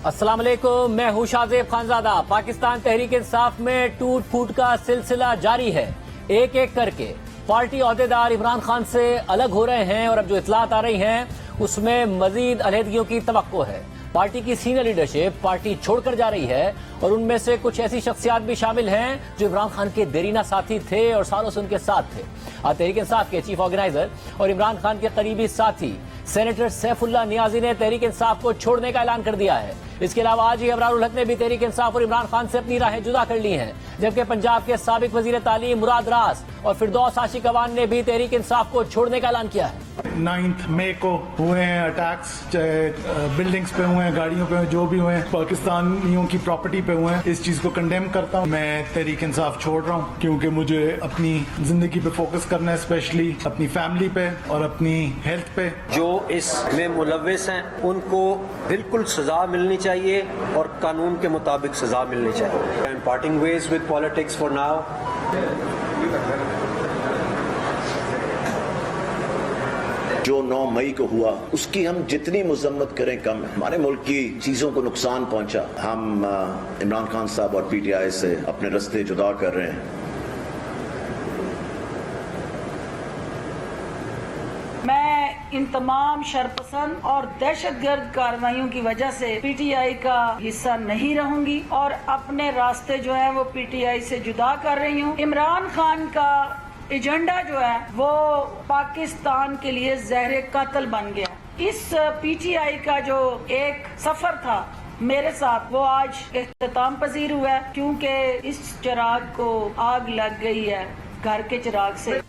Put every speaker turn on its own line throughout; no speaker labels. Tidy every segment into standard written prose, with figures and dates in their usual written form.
अस्सलाम वालेकुम, मैं हूं शाहजेब खानजादा। पाकिस्तान तहरीक इंसाफ में टूट फूट का सिलसिला जारी है। एक एक करके पार्टी ओहदेदार इमरान खान से अलग हो रहे हैं और अब जो इतलात आ रही हैं उसमें मजीद अलहदगियों की तवक्को है। पार्टी की सीनियर लीडरशिप पार्टी छोड़कर जा रही है और उनमें से कुछ ऐसी शख्सियात भी शामिल हैं जो इमरान खान के देरीना साथी थे और सालों से उनके साथ थे। आज तहरीक इंसाफ के चीफ ऑर्गेनाइजर और इमरान खान के करीबी साथी सेनेटर सैफुल्लाह नियाजी ने तहरीक इंसाफ को छोड़ने का ऐलान कर दिया है। इसके अलावा आज ही अबरारुल हक ने भी तहरीक इंसाफ और इमरान खान से अपनी राहें जुदा कर ली हैं, जबकि पंजाब के साबिक वजीर तालीम मुराद रास और फिरदौस आशिक अवान ने भी तहरीक इंसाफ को छोड़ने का ऐलान किया है।
9 मई को हुए हैं अटैक्स, चाहे बिल्डिंग्स पे हुए हैं, गाड़ियों पे हुए, जो भी हुए हैं, पाकिस्तानियों की प्रॉपर्टी पे हुए हैं। इस चीज को कंडेम करता हूँ। मैं तहरीक इंसाफ छोड़ रहा हूँ क्योंकि मुझे अपनी जिंदगी पे फोकस करना है, स्पेशली अपनी फैमिली पे और अपनी हेल्थ पे।
जो इसमें मुलव्विस हैं उनको बिल्कुल सजा मिलनी चाहिए और कानून के मुताबिक सजा मिलनी चाहिए। I am parting ways with politics for now.
जो 9 मई को हुआ उसकी हम जितनी मजम्मत करें कम है। हमारे मुल्क की चीजों को नुकसान पहुंचा। हम इमरान खान साहब और पीटीआई से अपने रास्ते जुदा कर रहे हैं।
मैं इन तमाम शरपसंद और दहशतगर्द कार्रवाइयों की वजह से पीटीआई का हिस्सा नहीं रहूंगी और अपने रास्ते जो है वो पीटीआई से जुदा कर रही हूँ। इमरान खान का एजेंडा जो है वो पाकिस्तान के लिए जहर कातल बन गया। इस पीटीआई का जो एक सफर था मेरे साथ वो आज इख्तिताम पजीर हुआ है, क्योंकि इस चिराग को आग लग गई है घर के चिराग से।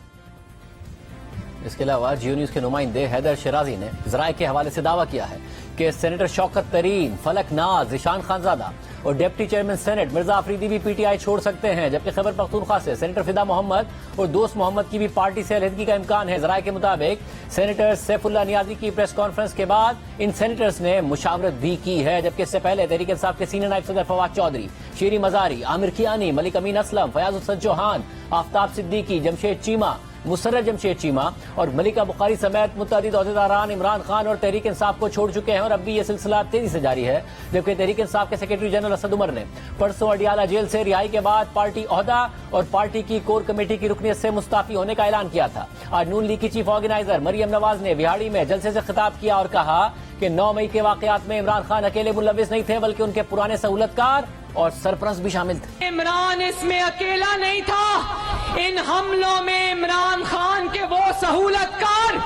इसके अलावा जियो न्यूज के नुमाइंदे हैदर शराजी ने जराए के हवाले से दावा किया है कि सेनेटर शौकत तरीन, फलक नाज, ईशान खानजादा और deputy chairman senate Mirza Afridi भी पीटीआई छोड़ सकते हैं, जबकि खैबर पख्तूनख्वा से सेनेटर फिदा मोहम्मद और दोस्त मोहम्मद की भी पार्टी से अलहदगी का इम्कान है। जराए के मुताबिक सेनेटर सैफुल्लाह नियाजी की प्रेस कॉन्फ्रेंस के बाद इन सेनेटर्स ने मुशावरत भी की है, जबकि इससे पहले तहरीक इंसाफ के सीनियर नायब सदर फवाद चौधरी, शेरी मजारी, आमिर कियानी, मलिक अमीन असलम, फयाज हुसैन चौहान, आफ्ताब सिद्दीकी, जमशेद चीमा, मुसर्रत जमशेद चीमा और मलिका बुखारी समेत मुतअद्दिद ओहदेदारान इमरान खान और तहरीक इंसाफ को छोड़ चुके हैं और अब भी ये सिलसिला तेजी से जारी है। जबकि तहरीक इंसाफ के सेक्रेटरी जनरल असद उमर ने परसों अडियाला जेल से रिहाई के बाद पार्टी ओहदा और पार्टी की कोर कमेटी की रुकनियत से मुस्ताफी होने का ऐलान किया था। आज नून लीग की चीफ ऑर्गेनाइजर मरियम नवाज ने बिहाड़ी में जलसे से खिताब किया और कहा कि 9 मई के वाकयात में इमरान खान अकेले मुलव्विस नहीं थे, बल्कि उनके पुराने सहूलतकार और सरपरस्त भी शामिल थे।
इमरान इसमें अकेला नहीं था। इन हमलों में इमरान खान के वो सहूलतकार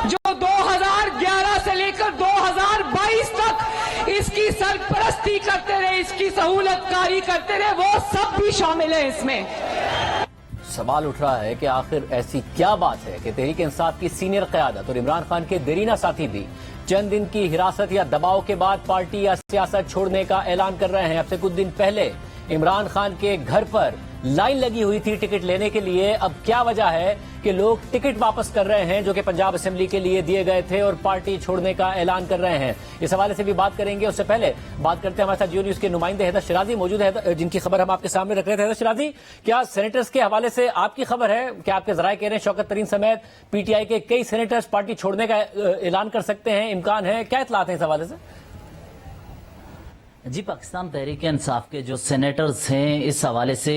जो 2011 से लेकर 2022 तक इसकी सरपरस्ती करते रहे, इसकी सहूलतकारी करते रहे, वो सब भी शामिल है इसमें।
सवाल उठ रहा है कि आखिर ऐसी क्या बात है कि तहरीक इंसाफ की सीनियर क़यादत और इमरान खान के देरीना साथी भी चंद दिन की हिरासत या दबाव के बाद पार्टी या सियासत छोड़ने का ऐलान कर रहे हैं। अब से कुछ दिन पहले इमरान खान के घर पर लाइन लगी हुई थी टिकट लेने के लिए। अब क्या वजह है कि लोग टिकट वापस कर रहे हैं जो कि पंजाब असेंबली के लिए दिए गए थे और पार्टी छोड़ने का ऐलान कर रहे हैं? इस हवाले से भी बात करेंगे। उससे पहले बात करते हैं, हमारे साथ जियो न्यूज के नुमाइंदे हैदर शराजी मौजूद है, जिनकी खबर हम आपके सामने रख रहे थे। हैदर शराजी, क्या सेनेटर्स के हवाले से आपकी खबर है कि आपके जराए कह रहे हैं शौकत तरीन समेत पीटीआई के कई सेनेटर्स पार्टी छोड़ने का ऐलान कर सकते हैं, इम्कान है? क्या इतलात है इस हवाले से?
जी, पाकिस्तान तहरीक इंसाफ के जो सेनेटर्स हैं इस हवाले से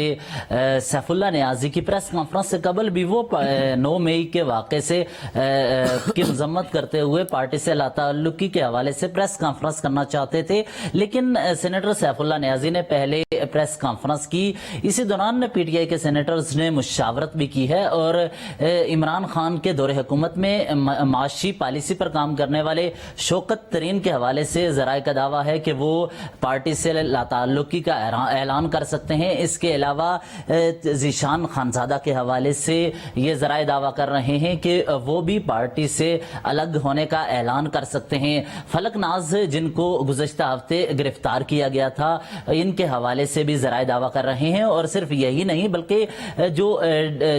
सैफुल्लाह नियाजी की प्रेस कॉन्फ्रेंस से कबल भी वो 9 मई के वाक़े से की मजम्मत करते हुए पार्टी से लाताल्लुकी के हवाले से प्रेस कॉन्फ्रेंस करना चाहते थे, लेकिन सेनेटर सैफुल्लाह नियाजी ने पहले प्रेस कॉन्फ्रेंस की। इसी दौरान पीटीआई के सेनेटर्स ने मुशावरत भी की है और इमरान खान के दौरे हुकूमत में माशी पॉलिसी पर काम करने वाले शौकत तरीन के हवाले से जराए का दावा है कि वो पार्टी से लाताल्लुकी का ऐलान कर सकते हैं। इसके अलावा ज़ीशान खानजादा के हवाले से ये जराए दावा कर रहे हैं कि वो भी पार्टी से अलग होने का ऐलान कर सकते हैं। फलक नाज, जिनको गुज़श्ता हफ्ते गिरफ्तार किया गया था, इनके हवाले سے بھی ذرائع دعویٰ کر رہے ہیں. اور صرف یہی نہیں بلکہ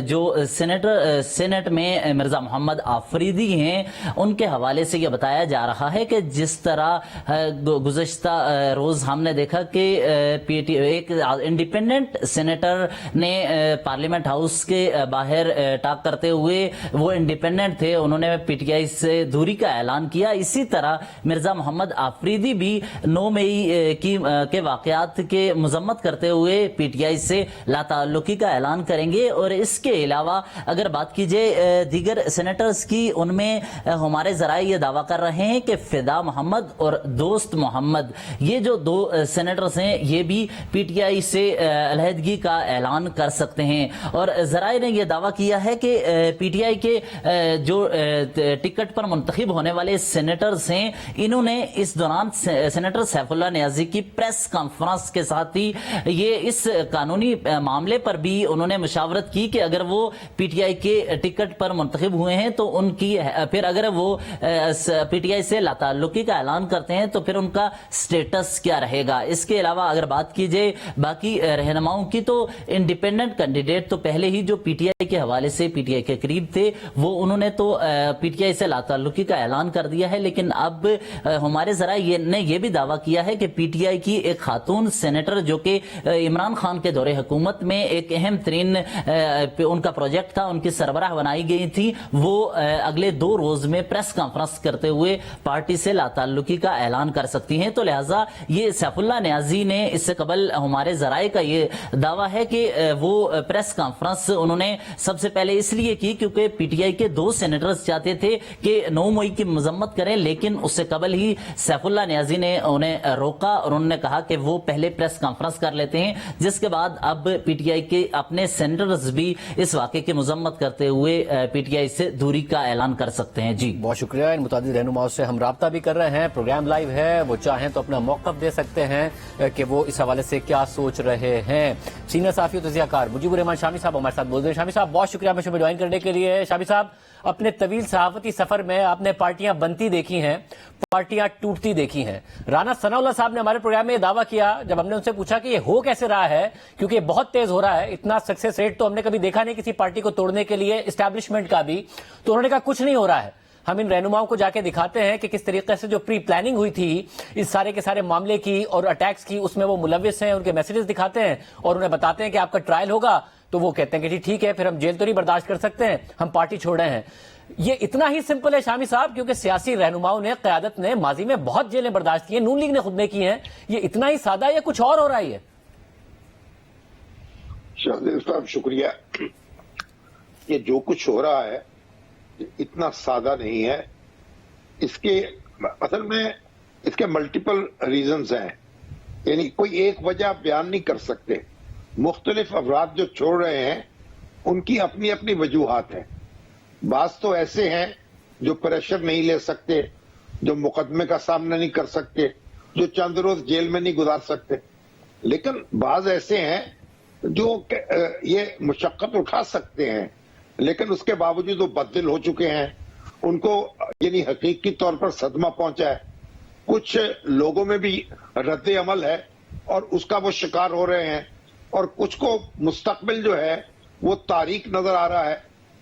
جو سینٹ میں مرزا محمد آفریدی ہیں ان کے حوالے سے یہ بتایا جا رہا ہے کہ جس طرح گزشتہ روز ہم نے دیکھا کہ ایک انڈیپینڈنٹ سینیٹر نے پارلیمنٹ ہاؤس کے باہر ٹاک کرتے ہوئے، وہ انڈیپینڈنٹ تھے، انہوں نے پی ٹی آئی سے دوری کا اعلان کیا. اسی طرح مرزا محمد آفریدی بھی 9 مئی کے واقعات کے مذمت کرتے ہوئے پی ٹی آئی سے لا تعلقی کا اعلان کریں گے. اور اس کے علاوہ اگر بات کی جائے دیگر سینیٹرز کی، ان میں ہمارے ذرائع یہ دعویٰ کر رہے ہیں کہ فدا محمد اور دوست محمد، یہ جو 2 سینیٹرز ہیں، یہ بھی پی ٹی آئی سے علیحدگی کا اعلان کر سکتے ہیں. اور ذرائع نے یہ دعویٰ کیا ہے کہ پی ٹی آئی کے جو ٹکٹ پر منتخب ہونے والے سینیٹرز ہیں، انہوں نے اس دوران سینیٹر سیف اللہ نیازی کی پریس کانفرنس کے ساتھ ہی یہ اس قانونی معاملے پر بھی انہوں نے مشاورت کی کہ اگر وہ پی ٹی آئی کے ٹکٹ پر منتخب ہوئے ہیں تو ان کی پھر اگر وہ پی ٹی آئی سے لا تعلقی کا اعلان کرتے ہیں تو پھر ان کا سٹیٹس کیا رہے گا. اس کے علاوہ اگر بات کی جائے باقی رہنماؤں کی، تو انڈیپینڈنٹ کینڈیڈیٹ تو پہلے ہی جو پی ٹی آئی کے حوالے سے پی ٹی آئی کے قریب تھے، وہ انہوں نے تو پی ٹی آئی سے لا تعلقی کا اعلان کر دیا ہے. لیکن اب ہمارے ذرائع نے یہ بھی دعویٰ کیا ہے کہ پی ٹی آئی کی ایک خاتون سینیٹر جو کہ عمران خان کے دور حکومت میں ایک اہم ترین ان کا پروجیکٹ تھا، ان کی سربراہ بنائی گئی تھی، وہ اگلے 2 روز میں پریس کانفرنس کرتے ہوئے پارٹی سے لا تعلقی کا اعلان کر سکتی ہیں. تو لہٰذا یہ سیف اللہ نیازی نے اس سے قبل ہمارے ذرائع کا یہ دعویٰ ہے کہ وہ پریس کانفرنس انہوں نے سب سے پہلے اس لیے کی کیونکہ پی ٹی آئی کے 2 سینیٹرز چاہتے تھے کہ 9 مئی کی مذمت کریں، لیکن اس سے قبل ہی سیف اللہ نیازی نے انہیں روکا اور انہوں نے کہا کہ وہ پہلے پریس کانفرنس کر لیتے ہیں، جس کے بعد اب پی ٹی آئی کے اپنے سینیٹرز بھی اس واقعے کی مذمت کرتے ہوئے پی ٹی آئی سے دوری کا اعلان کر سکتے ہیں. جی
بہت شکریہ. ان متعدد رہنماؤں سے ہم رابطہ بھی کر رہے ہیں، پروگرام لائیو ہے، وہ چاہیں تو اپنا موقف دے سکتے ہیں کہ وہ اس حوالے سے کیا سوچ رہے ہیں. سینئر صحافی و تجزیہ کار مجیب الرحمان شامی صاحب ہمارے ساتھ موجود ہیں. شامی صاحب بہت شکریہ ہمیں جوائن کرنے کے لیے. شامی صاحب، اپنے طویل صحافتی سفر میں آپ نے پارٹیاں بنتی دیکھی ہیں، پارٹیاں ٹوٹتی دیکھی ہیں. رانا ثناء اللہ صاحب نے ہمارے پروگرام میں یہ دعویٰ کیا جب ہم نے ان سے پوچھا کہ یہ ہو کیسے رہا ہے، کیونکہ یہ بہت تیز ہو رہا ہے، اتنا سکسیس ریٹ تو ہم نے کبھی دیکھا نہیں کسی پارٹی کو توڑنے کے لیے، اسٹیبلشمنٹ کا بھی. تو انہوں نے کہا کچھ نہیں ہو رہا ہے، ہم ان رہنماؤں کو جا کے دکھاتے ہیں کہ کس طریقے سے جو پری پلاننگ ہوئی تھی اس سارے کے سارے معاملے کی اور اٹیکس کی، اس میں وہ ملوث ہیں، ان کے میسیجز دکھاتے ہیں اور انہیں بتاتے ہیں کہ آپ کا ٹرائل ہوگا. تو وہ کہتے ہیں کہ جی ٹھیک ہے، پھر ہم جیل تو نہیں برداشت کر سکتے ہیں، ہم پارٹی چھوڑ رہے ہیں. یہ اتنا ہی سمپل ہے شامی صاحب، کیونکہ سیاسی رہنماؤں نے، قیادت نے ماضی میں بہت جیلیں برداشت کی ہیں، نون لیگ نے خود نے کی ہیں. یہ اتنا ہی سادہ ہے یا کچھ اور ہو رہا ہے؟
شاہدیر صاحب شکریہ. یہ جو کچھ ہو رہا ہے اتنا سادہ نہیں ہے. اس کے اصل میں اس کے ملٹیپل ریزنز ہیں، یعنی کوئی ایک وجہ بیان نہیں کر سکتے. مختلف افراد جو چھوڑ رہے ہیں ان کی اپنی اپنی وجوہات ہیں. بعض تو ایسے ہیں جو پریشر نہیں لے سکتے، جو مقدمے کا سامنا نہیں کر سکتے، جو چند روز جیل میں نہیں گزار سکتے. لیکن بعض ایسے ہیں جو یہ مشقت اٹھا سکتے ہیں لیکن اس کے باوجود وہ بددل ہو چکے ہیں، ان کو یعنی حقیقی طور پر صدمہ پہنچا ہے. کچھ لوگوں میں بھی رد عمل ہے اور اس کا وہ شکار ہو رہے ہیں، اور کچھ کو مستقبل جو ہے وہ تاریک نظر آ رہا ہے.